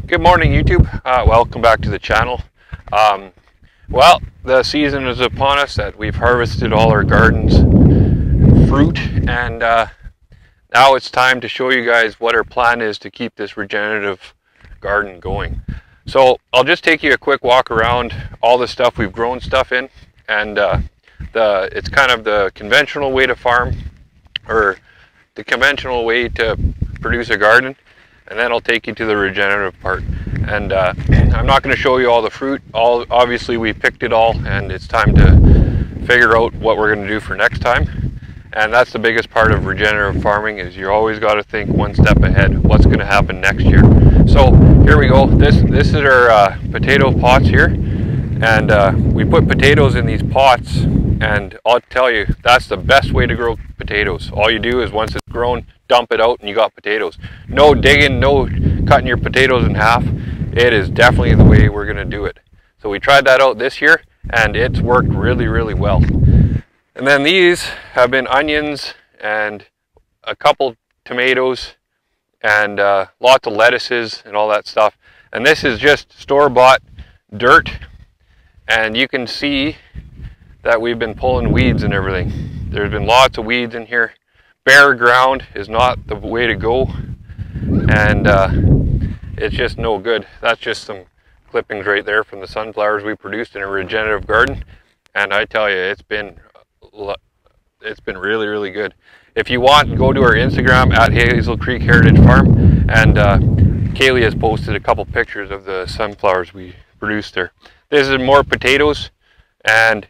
Good morning, YouTube. Welcome back to the channel. Well, the season is upon us that we've harvested all our garden's fruit, and now it's time to show you guys what our plan is to keep this regenerative garden going. So I'll just take you a quick walk around all the stuff we've grown stuff in, and it's kind of the conventional way to farm, or the conventional way to produce a garden. And then I'll take you to the regenerative part. And I'm not going to show you all the fruit. Obviously we picked it all, and it's time to figure out what we're going to do for next time. And that's the biggest part of regenerative farming, is you always got to think one step ahead. What's going to happen next year? So here we go. This is our potato pots here, and we put potatoes in these pots. And I'll tell you, that's the best way to grow potatoes. All you do is once it's grown, dump it out and you got potatoes. No digging, no cutting your potatoes in half. It is definitely the way we're going to do it. So we tried that out this year and it's worked really, really well. And then these have been onions and a couple tomatoes and lots of lettuces and all that stuff. And this is just store-bought dirt, and you can see that we've been pulling weeds and everything. There's been lots of weeds in here. Bare ground is not the way to go, and it's just no good. That's just some clippings right there from the sunflowers we produced in a regenerative garden, and I tell you, it's been really, really good. If you want, go to our Instagram at Hazel Creek Heritage Farm, and Kaylee has posted a couple pictures of the sunflowers we produced there. This is more potatoes, and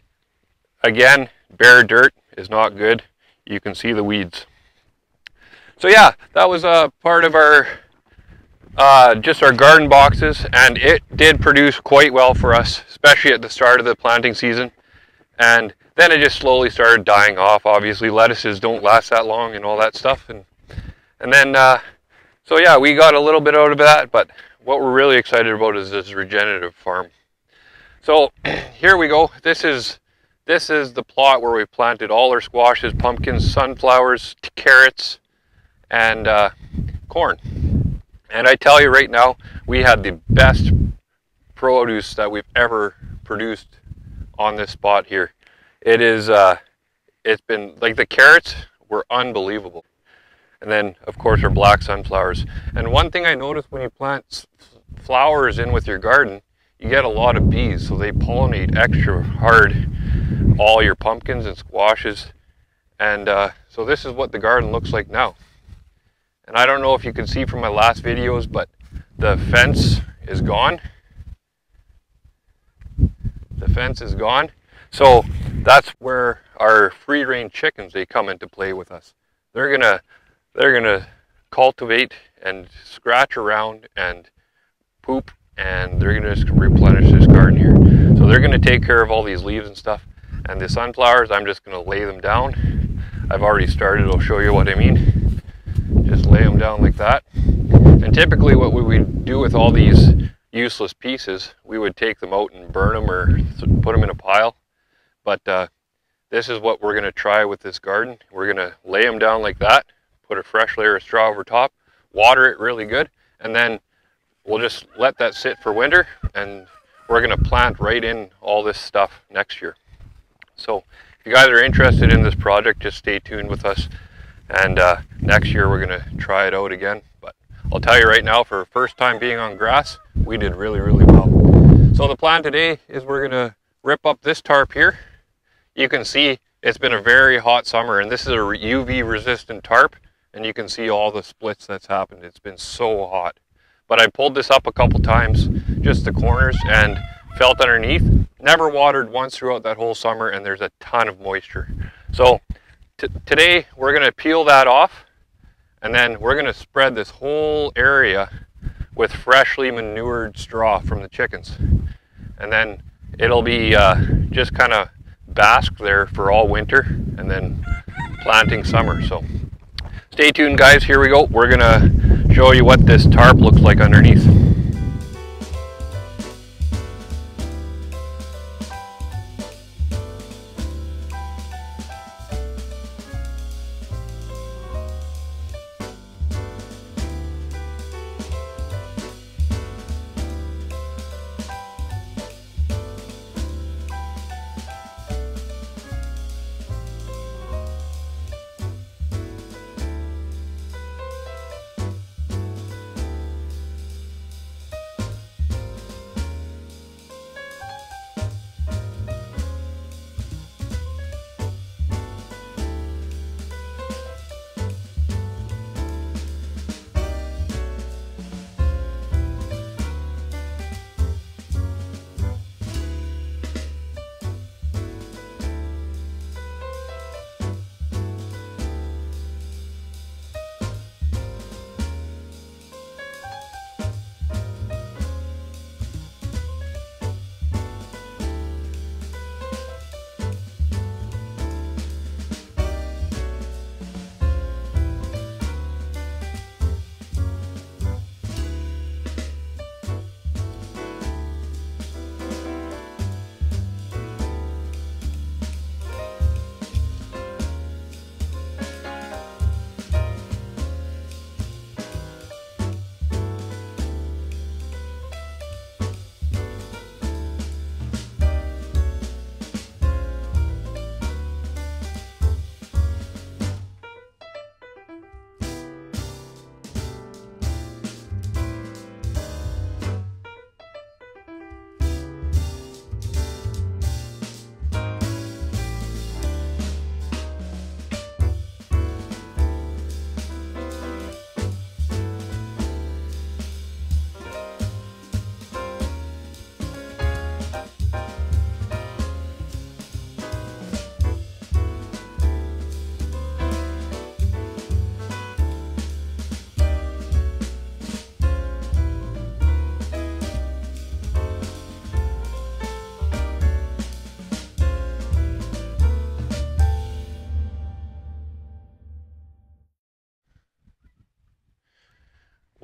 again, bare dirt is not good. You can see the weeds. So yeah, that was a part of our just our garden boxes, and it did produce quite well for us, especially at the start of the planting season. And then it just slowly started dying off. Obviously lettuces don't last that long and all that stuff, and then so yeah, we got a little bit out of that, but what we're really excited about is this regenerative farm. So here we go. This is the plot where we planted all our squashes, pumpkins, sunflowers, carrots, and corn. And I tell you right now, we had the best produce that we've ever produced on this spot here. It is, it's been, like, the carrots were unbelievable. And then, of course, our black sunflowers. And one thing I noticed when you plant flowers in with your garden, you get a lot of bees, so they pollinate extra hard all your pumpkins and squashes. And so this is what the garden looks like now. And I don't know if you can see from my last videos, but the fence is gone. The fence is gone. So that's where our free range chickens, they come into play with us. They're gonna cultivate and scratch around and poop, and they're gonna just replenish this garden here. So they're gonna take care of all these leaves and stuff. And the sunflowers, I'm just going to lay them down. I've already started, I'll show you what I mean. Just lay them down like that. And typically what we would do with all these useless pieces, we would take them out and burn them or put them in a pile. But this is what we're going to try with this garden. We're going to lay them down like that, put a fresh layer of straw over top, water it really good, and then we'll just let that sit for winter, and we're going to plant right in all this stuff next year. So if you guys are interested in this project, just stay tuned with us, and next year we're going to try it out again. But I'll tell you right now, for first time being on grass, we did really, really well. So the plan today is we're going to rip up this tarp here. You can see it's been a very hot summer, and this is a UV resistant tarp, and you can see all the splits that's happened. It's been so hot. But I pulled this up a couple times, just the corners, and felt underneath. Never watered once throughout that whole summer, and there's a ton of moisture. So today we're going to peel that off, and then we're going to spread this whole area with freshly manured straw from the chickens. And then it'll be just kind of bask there for all winter, and then planting summer. So stay tuned, guys. Here we go. We're going to show you what this tarp looks like underneath.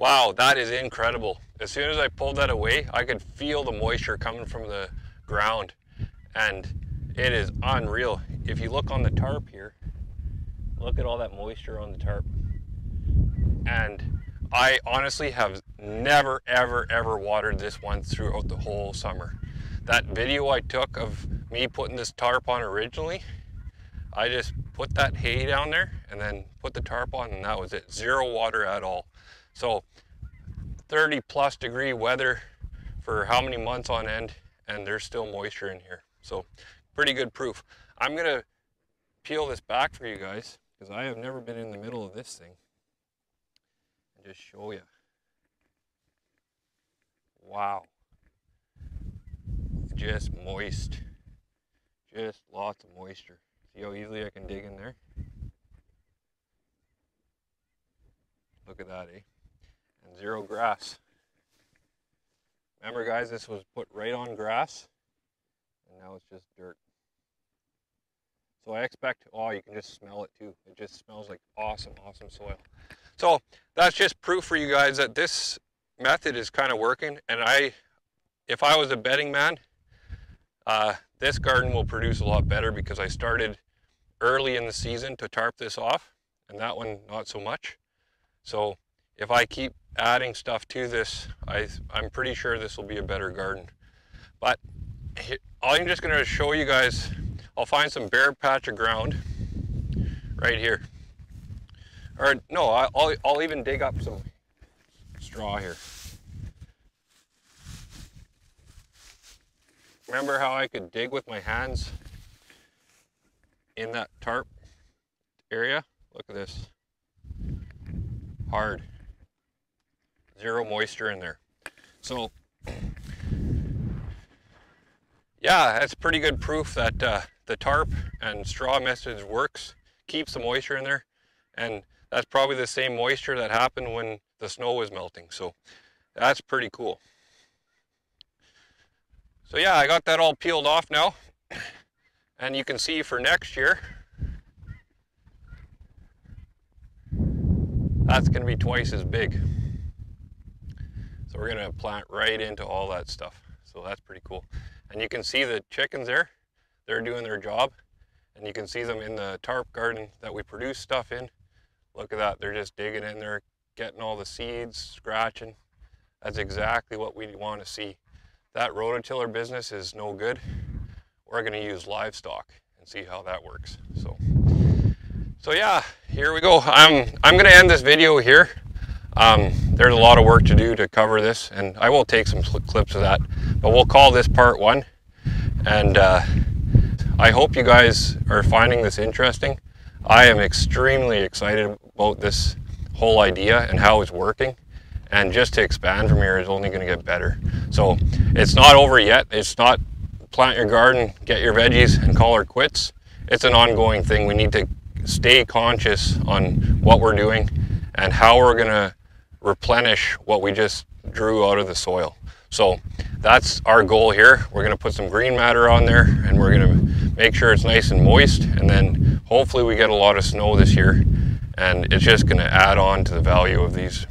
Wow, that is incredible. As soon as I pulled that away, I could feel the moisture coming from the ground, and it is unreal. If you look on the tarp here, look at all that moisture on the tarp. And I honestly have never, ever watered this one throughout the whole summer. That video I took of me putting this tarp on originally, I just put that hay down there and then put the tarp on, and that was it. Zero water at all. So 30+ degree weather for how many months on end, and there's still moisture in here. So pretty good proof. I'm gonna peel this back for you guys because I have never been in the middle of this thing, and just show you. Wow. Just moist. Just lots of moisture. See how easily I can dig in there? Look at that, eh? And zero grass. Remember guys, this was put right on grass, and now it's just dirt. So I expect, oh, you can just smell it too. It just smells like awesome, awesome soil. So that's just proof for you guys that this method is kind of working. And if I was a betting man, this garden will produce a lot better because I started early in the season to tarp this off, and that one not so much. So if I keep adding stuff to this, I'm pretty sure this will be a better garden. But I'm just going to show you guys, I'll find some bare patch of ground right here. Or no, I'll even dig up some straw here. Remember how I could dig with my hands in that tarp area? Look at this. Hard. Zero moisture in there. So yeah, that's pretty good proof that the tarp and straw method works, keeps the moisture in there, and that's probably the same moisture that happened when the snow was melting. So that's pretty cool. So yeah, I got that all peeled off now, and you can see for next year, that's going to be twice as big. So we're going to plant right into all that stuff. So that's pretty cool. And you can see the chickens there, they're doing their job, and you can see them in the tarp garden that we produce stuff in. Look at that, they're just digging in there, getting all the seeds, scratching. That's exactly what we want to see. That rototiller business is no good. We're going to use livestock and see how that works. So yeah, here we go. I'm going to end this video here. There's a lot of work to do to cover this, and I will take some clips of that, but we'll call this part 1. And I hope you guys are finding this interesting. I am extremely excited about this whole idea and how it's working. And just to expand from here is only going to get better. So it's not over yet. It's not plant your garden, get your veggies, and call her quits. It's an ongoing thing. We need to stay conscious on what we're doing and how we're going to replenish what we just drew out of the soil. So that's our goal here. We're going to put some green matter on there, and we're going to make sure it's nice and moist, and then hopefully we get a lot of snow this year, and it's just going to add on to the value of these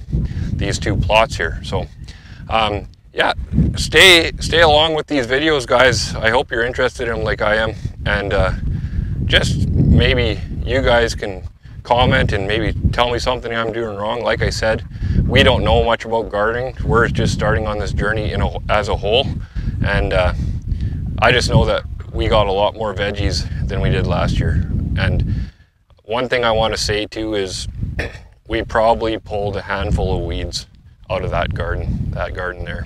2 plots here. So yeah, stay along with these videos, guys. I hope you're interested in them like I am, and just maybe you guys can comment and maybe tell me something I'm doing wrong. Like I said, we don't know much about gardening. We're just starting on this journey as a whole, and I just know that we got a lot more veggies than we did last year. And one thing I want to say too is we probably pulled a handful of weeds out of that garden there.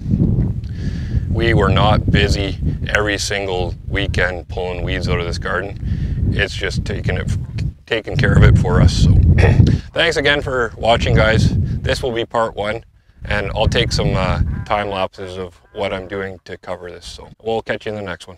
We were not busy every single weekend pulling weeds out of this garden. It's just taking care of it for us. So thanks again for watching, guys. This will be part 1, and I'll take some time lapses of what I'm doing to cover this. So we'll catch you in the next one.